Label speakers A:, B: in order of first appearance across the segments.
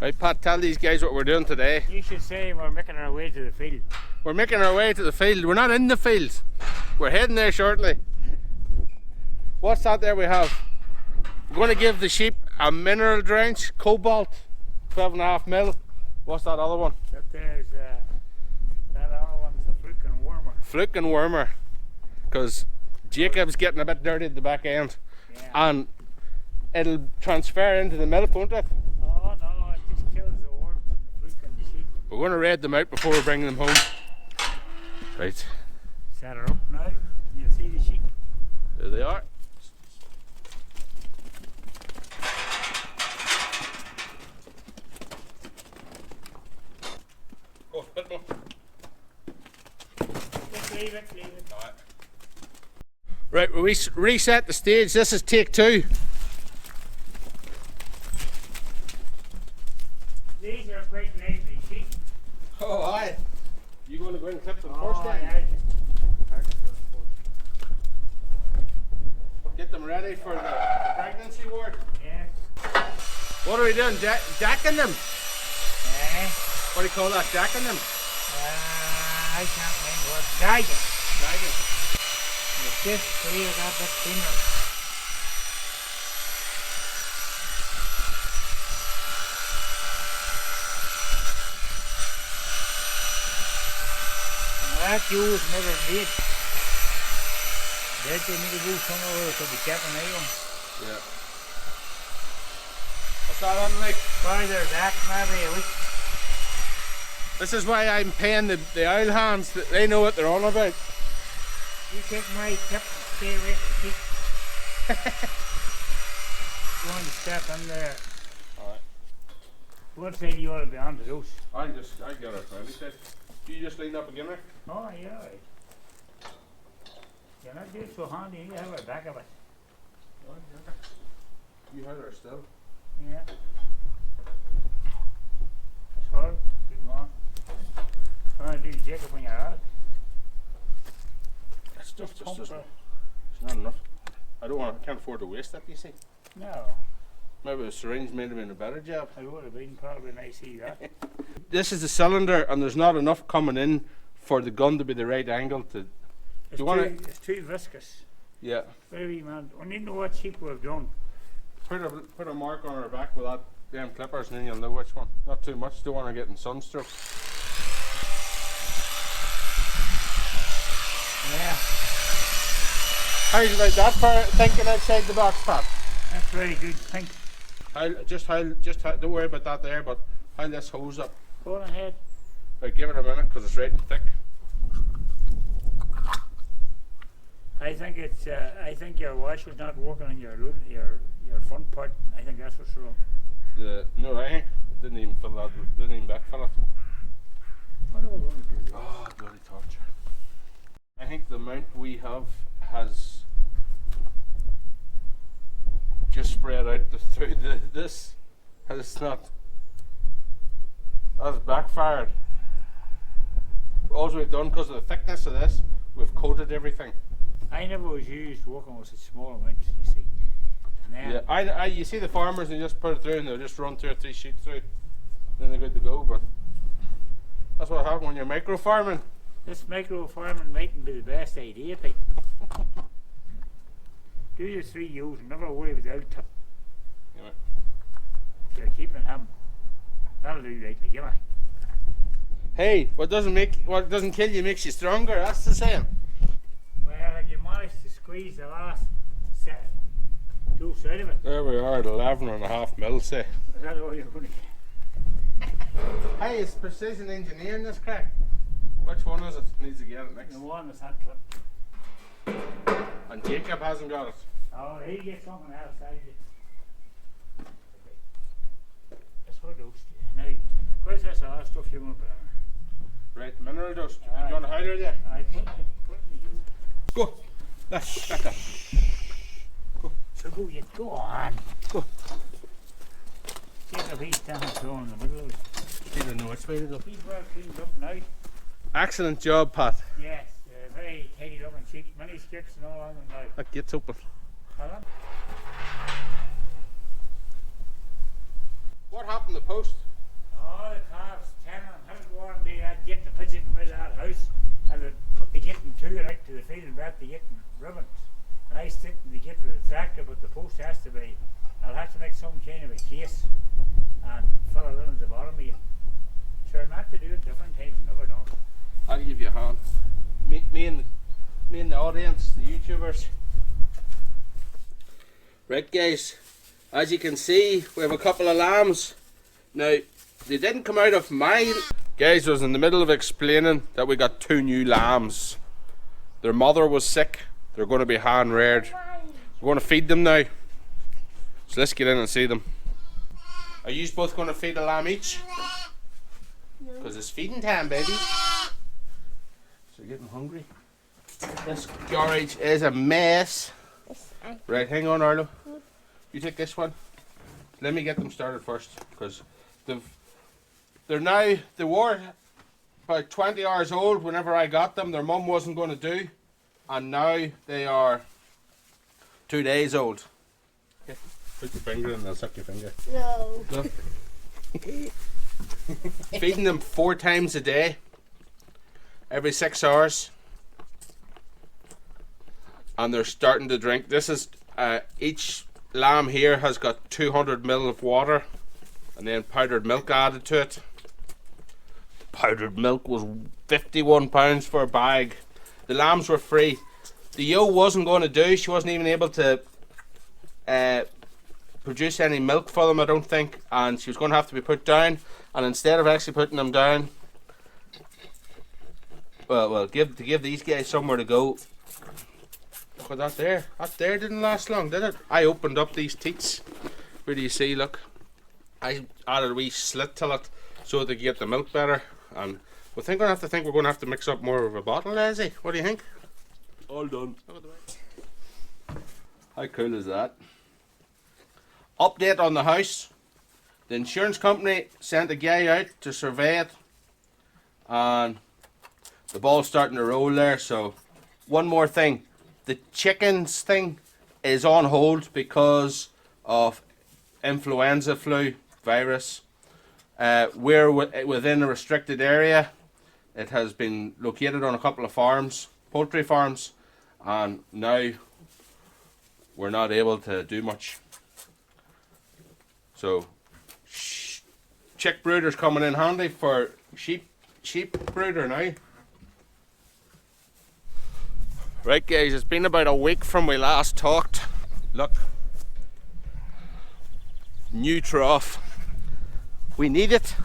A: Right, Pat, tell these guys what we're doing today.
B: You should say we're making our way to the field.
A: We're making our way to the field. We're not in the field. We're heading there shortly. What's that there we have? We're going to give the sheep a mineral drench, cobalt, 12.5 mil. What's that other one?
B: That there's that other one's a fluke and warmer.
A: Fluke and wormer. Because Jacob's getting a bit dirty at the back end.
B: Yeah.
A: And it'll transfer into the milk, won't it?
B: Oh no, it just kills the worms and the fluke and the sheep.
A: We're going to raid them out before we bring them home. Right.
B: Set her up now. You'll see the sheep.
A: There they are. Oh, bit more.
B: Just leave it, leave it.
A: Alright. Right, we reset the stage. This is take 2.
B: These are quite lively sheep.
A: Oh, aye. You going to go and clip them
B: Oh,
A: first then?
B: yeah.
A: Get them ready for the pregnancy ward.
B: Yeah.
A: What are we doing? Decking them?
B: Yeah.
A: What do you call that? Decking them?
B: I can't remember what. Dragon.
A: Dragging.
B: It's just clear that bit thinner. That use never did. That they need to go somewhere to be kept an eye on.
A: Yeah. What's that on like?
B: Farther back, maybe a week.
A: This is why I'm paying the oil hands, that they know what they're on about.
B: You take my tip and stay away from the sheep. Go and step in there.
A: Alright.
B: What side do you want to be on to those?
A: I got it ready. You just lean up again there?
B: Oh, yeah. Right. You're not doing so handy, you have a back of it.
A: Oh, yeah. You had her still.
B: Yeah. That's all. Good man. Trying to do Jacob when you're out.
A: That stuff just
B: Pump
A: doesn't.
B: her.
A: It's not enough. I can't afford to waste that, you see.
B: No,
A: Maybe a syringe made have been a better job.
B: it would have been probably nice to see that.
A: This is the cylinder, and there's not enough coming in for the gun to be the right angle to.
B: It's,
A: you wanna-
B: it's too viscous.
A: Yeah.
B: Very man. I need to know what sheep we've done.
A: Put a mark on her back with that damn clippers, and then you'll know which one. Not too much. Don't want her getting sunstroke.
B: Yeah,
A: How do you like that for thinking outside the box, Pat?
B: that's very good. Think.
A: Don't worry about that there, but how this hose up.
B: Go on ahead.
A: Right, give it a minute because it's right and thick.
B: I think it's. I think your washer's not working on your front part. I think that's what's wrong.
A: No, I think it didn't even fill that. Didn't even backfill it.
B: What are we going to do?
A: Oh, bloody torture. I think the mount we have has just spread out through this. Has not. That's backfired. All we've done, because of the thickness of this, we've coated everything.
B: I never was used working with such small amounts, you see. And then
A: Yeah, you see the farmers, they just put it through and they'll just run 2 or 3 sheets through. Then they're good to go, but that's what happens when you're micro farming.
B: this micro farming mightn't be the best idea, Pete. Do your 3 ewes and never worry about the out.
A: Yeah.
B: You're keeping him. That'll do rightly, give me.
A: Hey, what doesn't kill you makes you stronger, that's the saying.
B: Well, if you manage to squeeze the last set, dose out of it,
A: There we are at 11.5 mil, say.
B: is that all you're going to get?
A: Hey, it's precision engineering this crack. Which one is it? Needs to get it next.
B: The one that's had clipped.
A: And Jacob hasn't got it.
B: Oh, he'll get something else, I get. That's what dose. Now, where's this other stuff you want to put in?
A: Right, mineral dust.
B: Aye.
A: You want to hide her there?
B: I put it in you.
A: Go. That.
B: So go on.
A: Go.
B: Jacob, he's standing through in the middle of it.
A: He doesn't know which way to go.
B: He's well cleaned up now.
A: Excellent job, Pat.
B: Yes, very tidy looking sheep. Many skips and all on them now.
A: That gate's open.
B: Hold on.
A: What happened to the post?
B: that gate, the pigeon come out of that house, and they put the gate and two right to the field and wrap the gate in ribbons. And I stick to the gate with a tractor, but the post has to be, I'll have to make some kind of a case and fill it in at the bottom again. Sure, I'm have to do it different times, never done.
A: I'll give you a hand. Me and the audience, the YouTubers. Right guys, as you can see, we have a couple of lambs. Now, they didn't come out of my... Guys, I was in the middle of explaining that we got 2 new lambs. Their mother was sick. They're going to be hand reared. We're going to feed them now. So let's get in and see them. Are you both going to feed a lamb each? Because it's feeding time, baby. So you're getting hungry. This garage is a mess. Right, hang on, Arlo. You take this one. Let me get them started first, because they were about 20 hours old whenever I got them. Their mum wasn't going to do, and now they are 2 days old. Okay. Put your finger in and I'll suck your finger.
C: No.
A: Look. Feeding them 4 times a day, every 6 hours, and they're starting to drink. This is each lamb here has got 200 ml of water and then powdered milk added to it. Powdered milk was £51 for a bag. The lambs were free. The ewe wasn't going to do. She wasn't even able to produce any milk for them, I don't think, and she was going to have to be put down. And instead of actually putting them down, well, give these guys somewhere to go. Look at that there. That there didn't last long, did it? I opened up these teats. Where do you see? Look, I added a wee slit to it so they could get the milk better. And we're going to have to mix up more of a bottle, Leslie. What do you think? All done. How cool is that? Update on the house. The insurance company sent a guy out to survey it, and the ball's starting to roll there. So one more thing, the chickens thing is on hold because of influenza flu virus. We're within a restricted area. It has been located on a couple of farms, poultry farms, and now we're not able to do much. So chick brooders coming in handy for sheep brooder now. Right guys, it's been about a week from we last talked. Look, new trough. We need it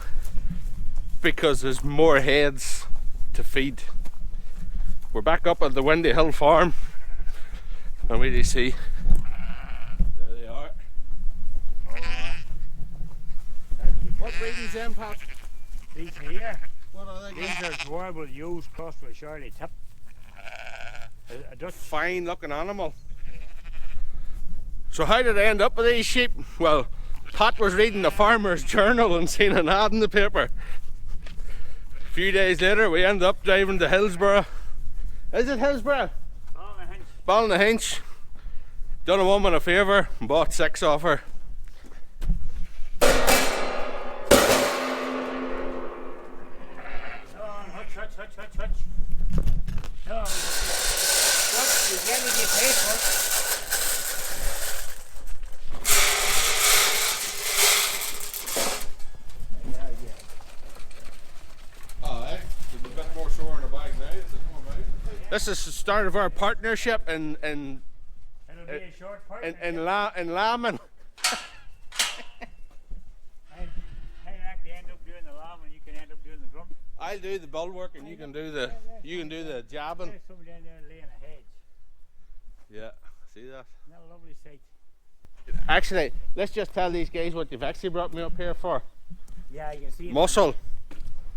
A: because there's more heads to feed. We're back up at the Windy Hill farm, and where do you see? There they are. What breeding's them, Pat?
B: These here,
A: What are they?
B: these are dwarable ewes crossed with a Charlie tip. A Dutch.
A: Fine looking animal. So how did I end up with these sheep? Well, Pat was reading the Farmer's Journal and seen an ad in the paper. A few days later we ended up driving to Hillsborough. Is it Hillsborough? Ballynahinch. Done a woman a favour and bought 6 off her.
B: Hutch. No, what you get what you pay for.
A: This is the start of our partnership in
B: It'll be a short part.
A: in lambing.
B: I actually end up doing the lamb and you can end up doing the drum.
A: I'll do the bulwark and you can do the jabbing.
B: There's somebody down there laying a hedge.
A: Yeah, see that?
B: Isn't that a lovely sight?
A: Actually, let's just tell these guys what you've actually brought me up here for.
B: Yeah, you can see it.
A: Muscle.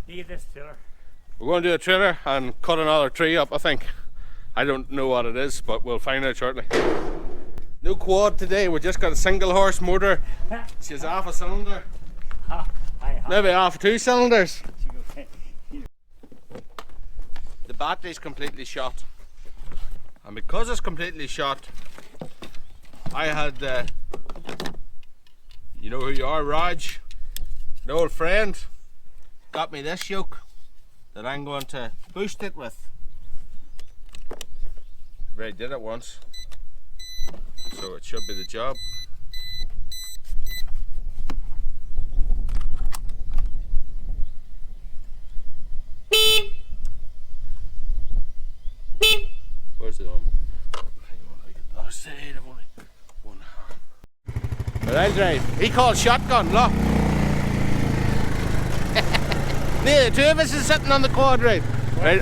B: Need this tiller.
A: We're going to do a trailer and cut another tree up, I think. I don't know what it is, but we'll find out shortly. No quad today, we just got a single horse motor. She's half a cylinder. Maybe half 2 cylinders. The battery's completely shot. And because it's completely shot, I had, you know who you are, Raj, an old friend, got me this yoke. that I'm going to boost it with. I already did it once, so it should be the job. Where's the arm? Hang on, I get the other side. I've only one hand. But I'll drive. He calls shotgun, look. The two of us is sitting on the quad, right? Right,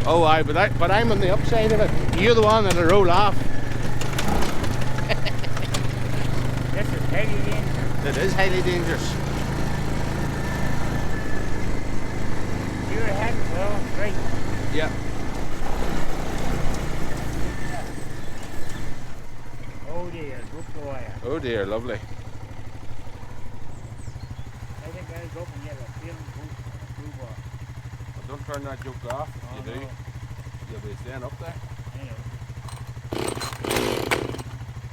A: oh, but I'm on the upside of it. You're the one that'll roll off.
B: This is highly dangerous.
A: It is highly dangerous.
B: Your hands are right.
A: Yeah.
B: Oh dear, good boy.
A: Oh dear, lovely.
B: I think I'll go and get a film blue ball.
A: Well, don't turn that yoke off. If you do, you'll be staying up there.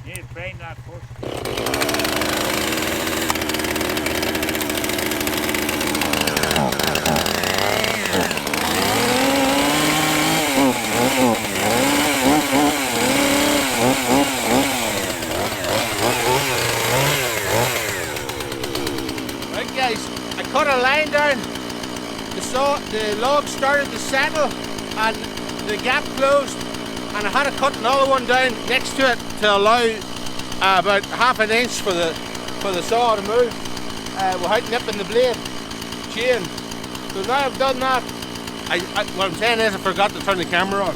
B: You need to brain that first.
A: Right guys, I cut a line down. The log started to settle and the gap closed, and I had to cut another one down next to it to allow about half an inch for the saw to move without nipping the blade chain. So now I've done that. What I'm saying is I forgot to turn the camera on.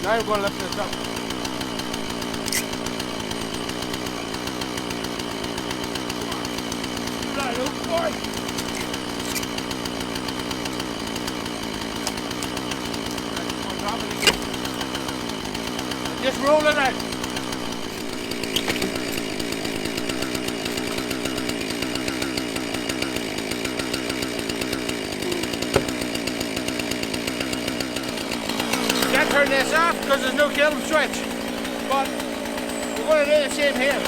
A: Now I'm going to lift this up. Just roll it out. Can't turn this off because there's no kill switch, but we're going to do the same here.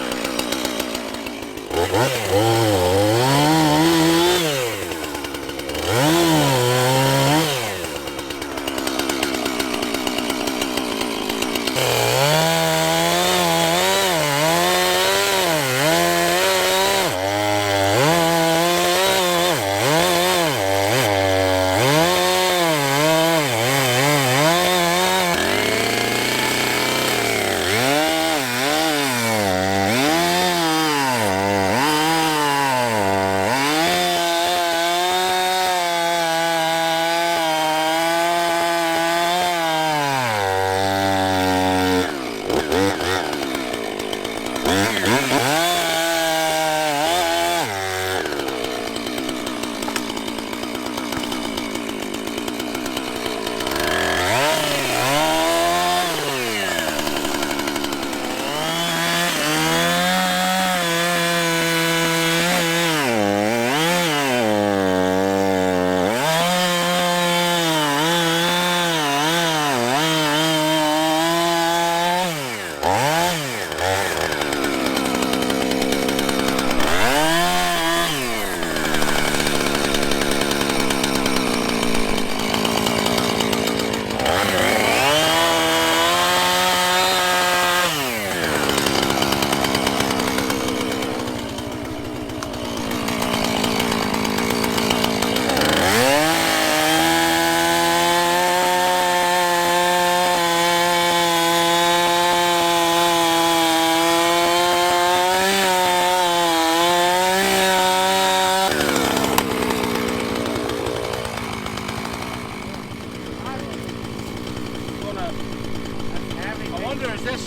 A: Is this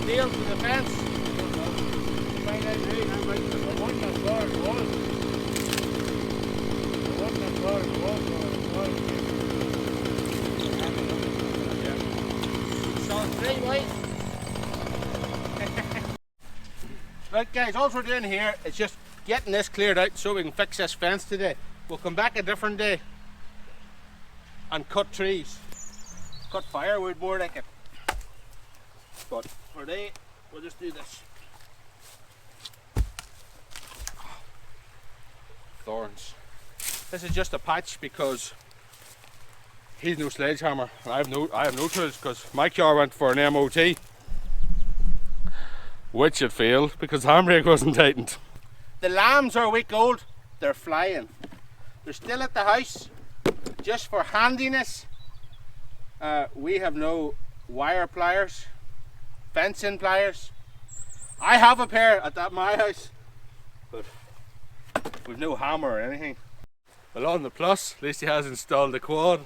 A: nailed to the fence? Find out right now, right? The one that's where it was. The one that's where it was. Yeah. So straight white. Right guys, all we're doing here is just getting this cleared out so we can fix this fence today. We'll come back a different day and cut trees. Cut firewood more like it. But for today, we'll just do this. Thorns. This is just a patch because he's no sledgehammer and I have no tools because my car went for an MOT, which it failed because the handbrake wasn't tightened. The lambs are a week old. They're flying. They're still at the house just for handiness. We have no wire pliers, fencing pliers. I have a pair at my house, but we've no hammer or anything. Well, on the plus, at least he has installed the quad.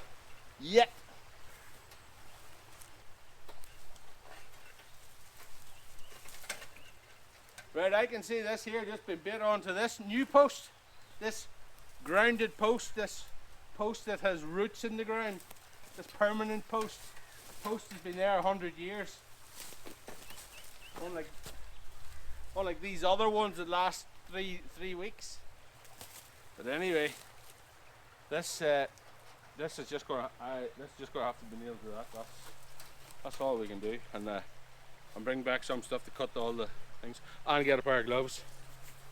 A: Yeah. Right, I can see this here just been bit onto this new post, this grounded post, this post that has roots in the ground, this permanent post. The post has been there 100 years. Unlike these other ones that last three weeks. But anyway, this is just gonna have to be nailed to that. That's all we can do, and bring back some stuff to cut all the things, and get a pair of gloves.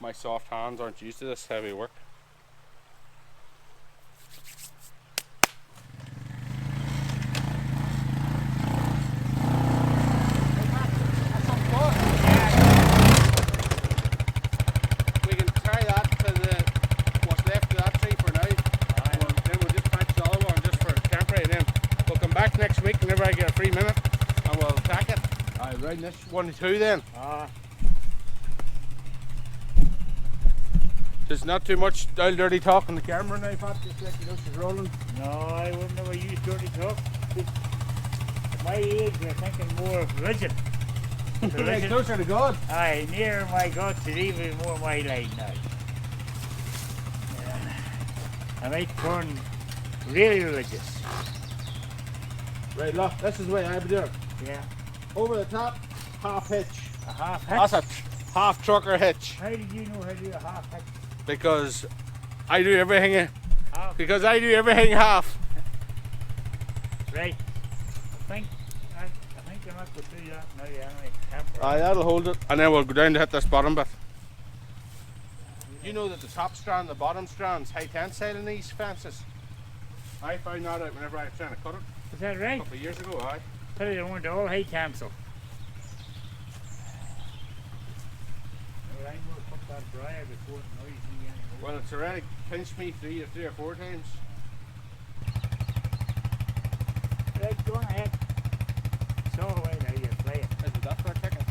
A: My soft hands aren't used to this heavy work. Next week, whenever I get a free minute, and we'll attack it. Alright, round this 1 to 2 then. Just not too much old dirty talk on the camera now, Pat, just let you know she's rolling.
B: No, I wouldn't ever use dirty talk. At my age, we're thinking more of religion.
A: Religion. Closer to God.
B: Aye, nearer my God to even more my line now. I might turn really religious.
A: Right, look, this is the way I would do it.
B: Yeah.
A: Over the top, half hitch.
B: A half hitch?
A: That's a half trucker hitch.
B: How did you know how to do a half hitch?
A: Because I do everything
B: half.
A: Because I do everything half.
B: Right. I think you're not going to do that now, yeah.
A: Aye, that'll hold it. And then we'll go down to hit this bottom bit. You know that the top strand, the bottom strand's high tensile in these fences. I found that out whenever I was trying to cut it.
B: Is that right?
A: A couple of years ago, aye.
B: Tell you, they weren't all high cancel. Well, I'm going to put that briar before it noise me anymore.
A: Well, it's already pinched me three or four times.
B: Right, go on ahead. It's all the way now, you're playing.
A: That's for a ticket.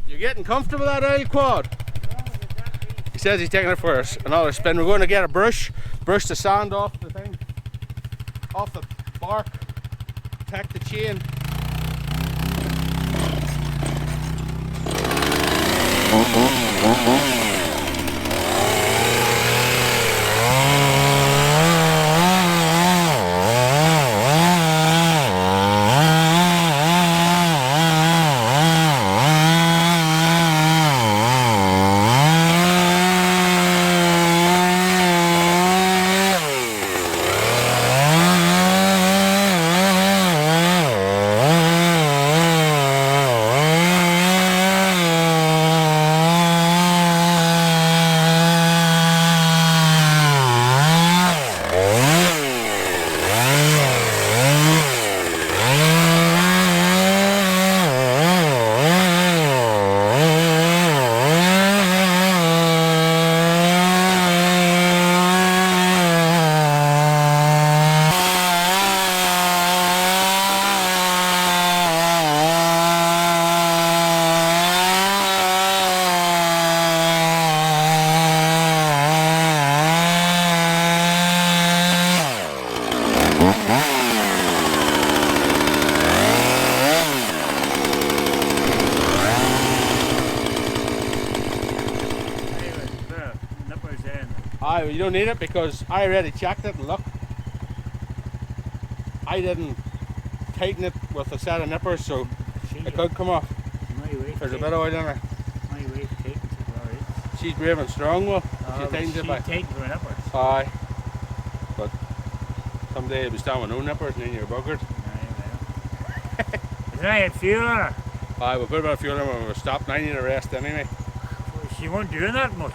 A: You're getting comfortable with that oil quad? He says he's taking it for us. Another spin. We're going to get a brush the sand off the thing, off the bark. Protect the chain. You don't need it because I already checked it and look, I didn't tighten it with a set of nippers, so it could come off. There's a bit of oil in there.
B: My weight tightens it alright.
A: She's brave and strong, well. She tightens it by.
B: She tightens her nippers.
A: Aye. But someday you'll be standing with no nippers and then you're buggered.
B: Is there any fuel on her?
A: Aye, we'll put a bit of fuel in when we're stopped and I need a rest anyway.
B: Well, she wasn't doing that much.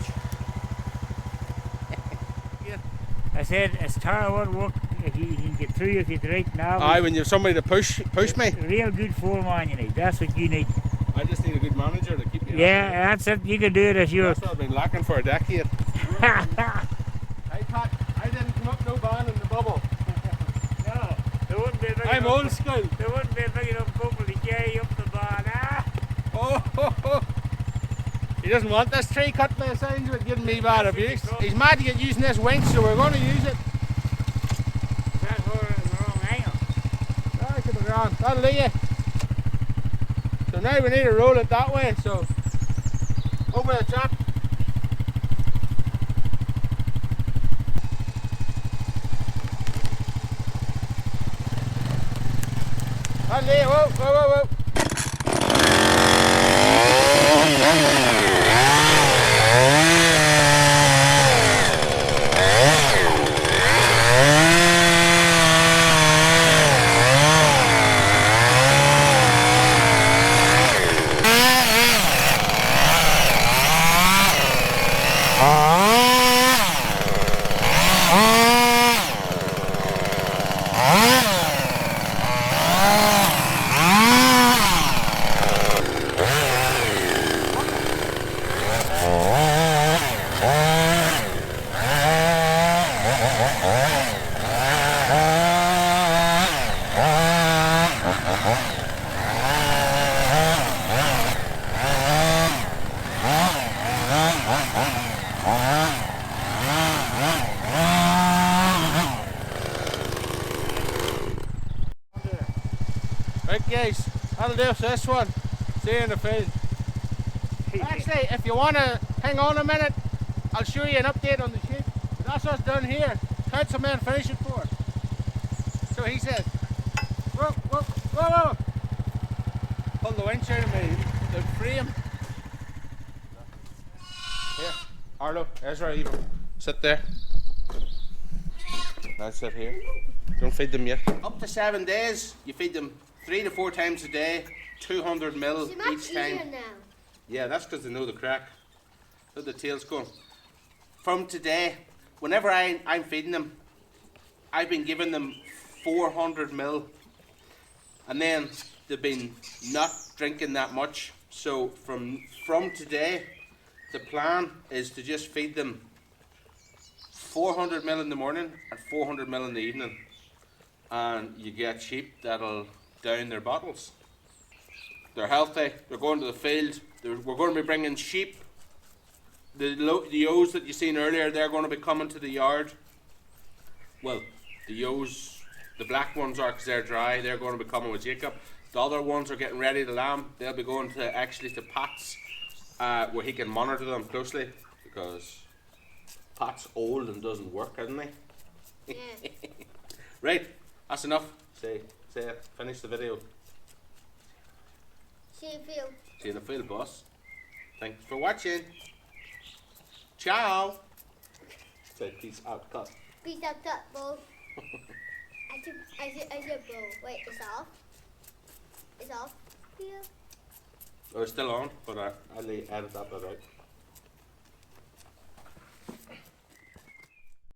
B: I said it's Tara won't work if you can get through if you right now.
A: Aye, when you have somebody to push me.
B: A real good foreman you need. That's what you need.
A: I just need a good manager to keep me.
B: Yeah, that's it. You can do it if you're.
A: That's what I've been lacking for a decade. Hey Pat, I didn't come up no ban in the bubble.
B: No, there wouldn't be a big
A: I'm
B: enough,
A: old school.
B: There wouldn't be a big enough bubble to carry up the bar.
A: Oh, ho, ho. He doesn't want this tree cut by the sounds of it, giving me bad abuse. He's mad to get using this winch, so we're going to use it.
B: That's over in the wrong angle.
A: That should be grand. That'll do you. So now we need to roll it that way, so over the top. That'll do you. Whoa, whoa, whoa, whoa. Right guys, that'll do for this one. See you in the field. Actually, if you want to hang on a minute, I'll show you an update on the sheep. But that's what's done here. Council man finish it for us. So he says, whoa, whoa, whoa, whoa. Pull the winch out of the frame. Here, Arlo, Ezra, you sit there. That's it here. Don't feed them yet. Up to 7 days, you feed them 3 to 4 times a day, 200 mil each time.
C: Now.
A: Yeah, that's because they know the crack. So the tail's going. From today, whenever I'm feeding them, I've been giving them 400 mil, and then they've been not drinking that much. So from today, the plan is to just feed them 400 mil in the morning and 400 mil in the evening, and you get sheep that'll down their bottles. They're healthy. They're going to the field. We're going to be bringing sheep. The ewes that you seen earlier, they're going to be coming to the yard. Well, the ewes, the black ones are because they're dry. They're going to be coming with Jacob. The other ones are getting ready to lamb. They'll be going to actually to Pat's, where he can monitor them closely, because Pat's old and doesn't work, isn't he?
C: Yeah.
A: Right, that's enough. Say it. Finish the video.
C: See you feel.
A: See you in the field, boss. Thanks for watching. Ciao. Say peace out, cut.
C: Peace out, cut, bro. I said, bro. Wait, it's off. It's off. Yeah.
A: Oh, it's still on, but I'll edit that bit out.